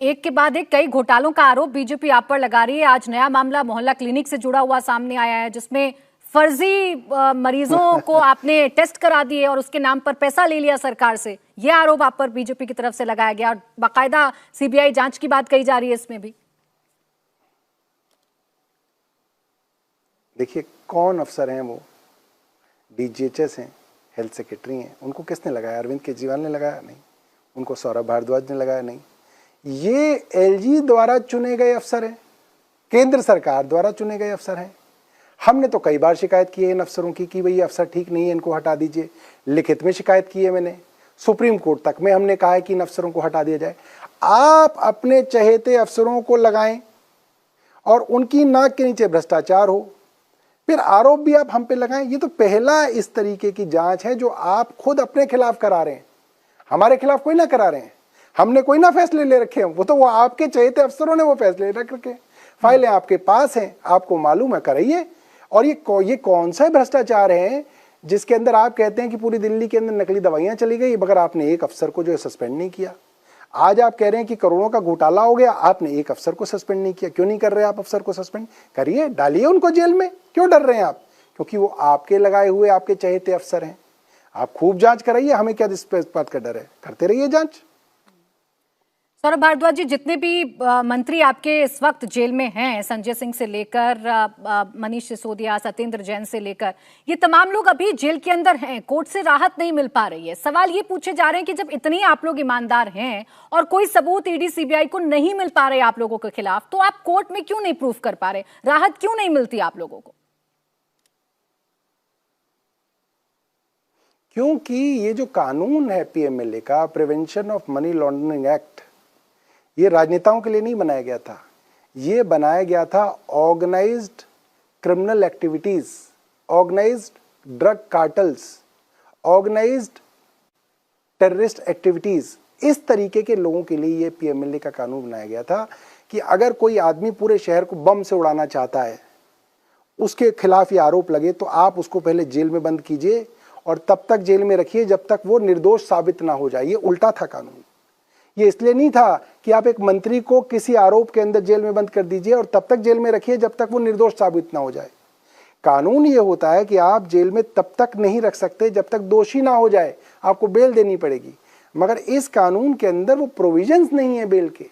एक के बाद एक कई घोटालों का आरोप बीजेपी आप पर लगा रही है। आज नया मामला मोहल्ला क्लिनिक से जुड़ा हुआ सामने आया है, जिसमें फर्जी मरीजों को आपने टेस्ट करा दिए और उसके नाम पर पैसा ले लिया सरकार से। यह आरोप आप पर बीजेपी की तरफ से लगाया गया और बाकायदा सीबीआई जांच की बात कही जा रही है इसमें भी। देखिए, कौन अफसर हैं वो? डीजीएचएस हैं, हेल्थ सेक्रेटरी हैं। उनको किसने लगाया? अरविंद केजरीवाल ने लगाया? नहीं। उनको सौरभ भारद्वाज ने लगाया? नहीं। ये एलजी द्वारा चुने गए अफसर हैं, केंद्र सरकार द्वारा चुने गए अफसर हैं। हमने तो कई बार शिकायत की है इन अफसरों की कि भाई ये अफसर ठीक नहीं है, इनको हटा दीजिए। लिखित में शिकायत की है मैंने, सुप्रीम कोर्ट तक में हमने कहा है कि इन अफसरों को हटा दिया जाए। आप अपने चहेते अफसरों को लगाएं और उनकी नाक के नीचे भ्रष्टाचार हो, फिर आरोप भी आप हम पे लगाएं। ये तो पहला इस तरीके की जांच है जो आप खुद अपने खिलाफ करा रहे हैं, हमारे खिलाफ कोई ना करा रहे हैं। हमने कोई ना फैसले ले रखे हैं, वो आपके चहेते अफसरों ने वो फैसले रख रखे। फाइलें आपके पास हैं, आपको मालूम है, कराइए। और ये कौन सा भ्रष्टाचार है जिसके अंदर आप कहते हैं कि पूरी दिल्ली के अंदर नकली दवाइयां चली गई, मगर आपने एक अफसर को जो है सस्पेंड नहीं किया। आज आप कह रहे हैं कि करोड़ों का घोटाला हो गया, आपने एक अफसर को सस्पेंड नहीं किया। क्यों नहीं कर रहे आप अफसर को सस्पेंड? करिए, डालिए उनको जेल में। क्यों डर रहे हैं आप? क्योंकि वो आपके लगाए हुए, आपके चहेते अफसर हैं। आप खूब जांच कराइए, हमें क्या इस बात का डर है? करते रहिए जांच। सौरभ भारद्वाज जी, जितने भी मंत्री आपके इस वक्त जेल में हैं, संजय सिंह से लेकर मनीष सिसोदिया, सत्येंद्र जैन से लेकर, ये तमाम लोग अभी जेल के अंदर हैं, कोर्ट से राहत नहीं मिल पा रही है। सवाल ये पूछे जा रहे हैं कि जब इतनी आप लोग ईमानदार हैं और कोई सबूत ईडी सीबीआई को नहीं मिल पा रहे आप लोगों के खिलाफ, तो आप कोर्ट में क्यों नहीं प्रूफ कर पा रहे? राहत क्यों नहीं मिलती आप लोगों को? क्योंकि ये जो कानून है पीएमएलए का, prevention of money laundering act, ये राजनेताओं के लिए नहीं बनाया गया था। ये बनाया गया था organised criminal activities, organised drug cartels, organised terrorist activities, इस तरीके के लोगों के लिए ये पीएमएलए का कानून बनाया गया था कि अगर कोई आदमी पूरे शहर को बम से उड़ाना चाहता है, उसके खिलाफ ये आरोप लगे, तो आप उसको पहले जेल में बंद कीजिए और तब तक जेल में रखिए जब तक वो निर्दोष साबित ना हो जाए। ये उल्टा था कानून। ये इसलिए नहीं था कि आप एक मंत्री को किसी आरोप के अंदर जेल में बंद कर दीजिए और तब तक जेल में रखिए जब तक वो निर्दोष साबित ना हो जाए। कानून ये होता है कि आप जेल में तब तक नहीं रख सकते जब तक दोषी ना हो जाए, आपको बेल देनी पड़ेगी। मगर इस कानून के अंदर वो प्रोविजंस नहीं है बेल के,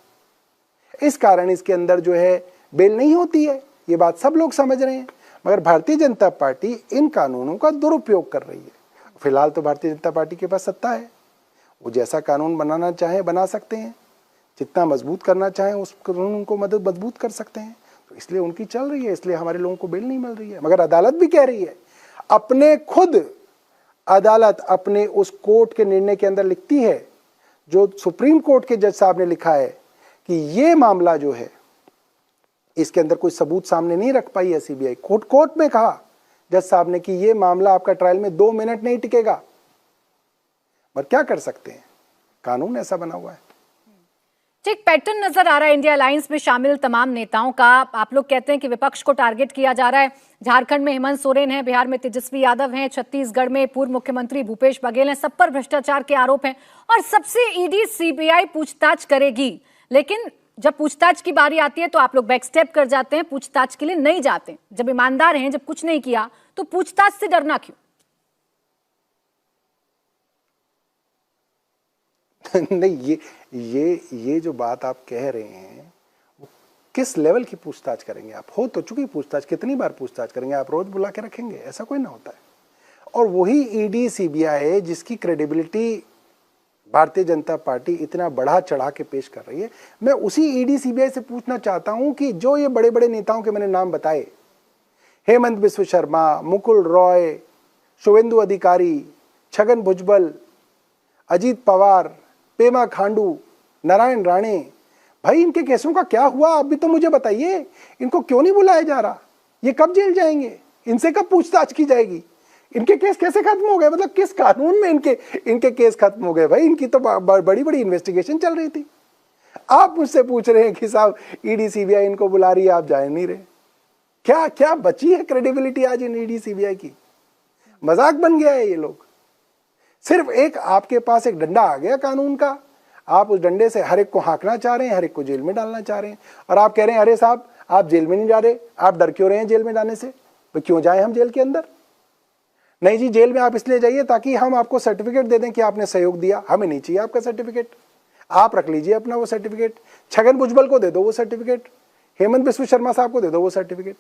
इस कारण इसके अंदर जो है बेल नहीं होती है। ये बात सब लोग समझ रहे हैं, मगर भारतीय जनता पार्टी इन कानूनों का दुरुपयोग कर रही है। फिलहाल तो भारतीय जनता पार्टी के पास सत्ता है, वो जैसा कानून बनाना चाहे बना सकते हैं, जितना मजबूत करना चाहें उस कानून को मजबूत कर सकते हैं। तो इसलिए उनकी चल रही है, इसलिए हमारे लोगों को बेल नहीं मिल रही है। मगर अदालत भी कह रही है, अपने खुद अदालत अपने उस कोर्ट के निर्णय के अंदर लिखती है, जो सुप्रीम कोर्ट के जज साहब ने लिखा है कि ये मामला जो है इसके अंदर कोई सबूत सामने नहीं रख पाई है सीबीआई। कोर्ट में कहा जज साहब ने कि ये मामला आपका ट्रायल में 2 मिनट नहीं टिकेगा। पर क्या कर सकते हैं, कानून ऐसा बना हुआ है। एक पैटर्न नजर आ रहा है इंडिया अलायंस में शामिल तमाम नेताओं का। आप लोग कहते हैं कि विपक्ष को टारगेट किया जा रहा है। झारखंड में हेमंत सोरेन है, बिहार में तेजस्वी यादव हैं, छत्तीसगढ़ में पूर्व मुख्यमंत्री भूपेश बघेल हैं। सब पर भ्रष्टाचार के आरोप हैं और सबसे ईडी सीबीआई पूछताछ करेगी। लेकिन जब पूछताछ की बारी आती है तो आप लोग बैक स्टेप कर जाते हैं, पूछताछ के लिए नहीं जाते। जब ईमानदार हैं, जब कुछ नहीं किया, तो पूछताछ से डरना क्यों? नहीं, ये जो बात आप कह रहे हैं, वो किस लेवल की पूछताछ करेंगे आप? हो तो चुकी पूछताछ, कितनी बार पूछताछ करेंगे आप? रोज बुला के रखेंगे? ऐसा कोई ना होता है। और वही ईडी सीबीआई जिसकी क्रेडिबिलिटी भारतीय जनता पार्टी इतना बढ़ा चढ़ा के पेश कर रही है। मैं उसी ईडी सीबीआई से पूछना चाहता हूं कि जो ये बड़े बड़े नेताओं के मैंने नाम बताए, हेमंत बिस्व शर्मा, मुकुल रॉय, शुवेंदु अधिकारी, छगन भुजबल, अजीत पवार, पेमा खांडू, नारायण राणे, भाई इनके केसों का क्या हुआ? आप भी तो मुझे बताइए, इनको क्यों नहीं बुलाया जा रहा? ये कब जेल जाएंगे? इनसे कब पूछताछ की जाएगी? इनके केस कैसे खत्म हो गए? मतलब किस कानून में इनके केस खत्म हो गए? भाई इनकी तो बड़ी बड़ी इन्वेस्टिगेशन चल रही थी। आप मुझसे पूछ रहे हैं कि साहब ईडी सीबीआई इनको बुला रही है, आप जा नहीं रहे। क्या क्या बची है क्रेडिबिलिटी आज इन ईडी सीबीआई की? मजाक बन गया है ये लोग। सिर्फ एक आपके पास एक डंडा आ गया कानून का, आप उस डंडे से हर एक को हाँकना चाह रहे हैं, हर एक को जेल में डालना चाह रहे हैं। और आप कह रहे हैं अरे साहब आप जेल में नहीं जा रहे, आप डर क्यों रहे हैं जेल में जाने से? तो क्यों जाएं हम जेल के अंदर? नहीं जी, जेल में आप इसलिए जाइए ताकि हम आपको सर्टिफिकेट दे दें कि आपने सहयोग दिया। हमें नहीं चाहिए आपका सर्टिफिकेट, आप रख लीजिए अपना वो सर्टिफिकेट। छगन भुजबल को दे दो वो सर्टिफिकेट, हेमंत बिस्व शर्मा साहब को दे दो वो सर्टिफिकेट।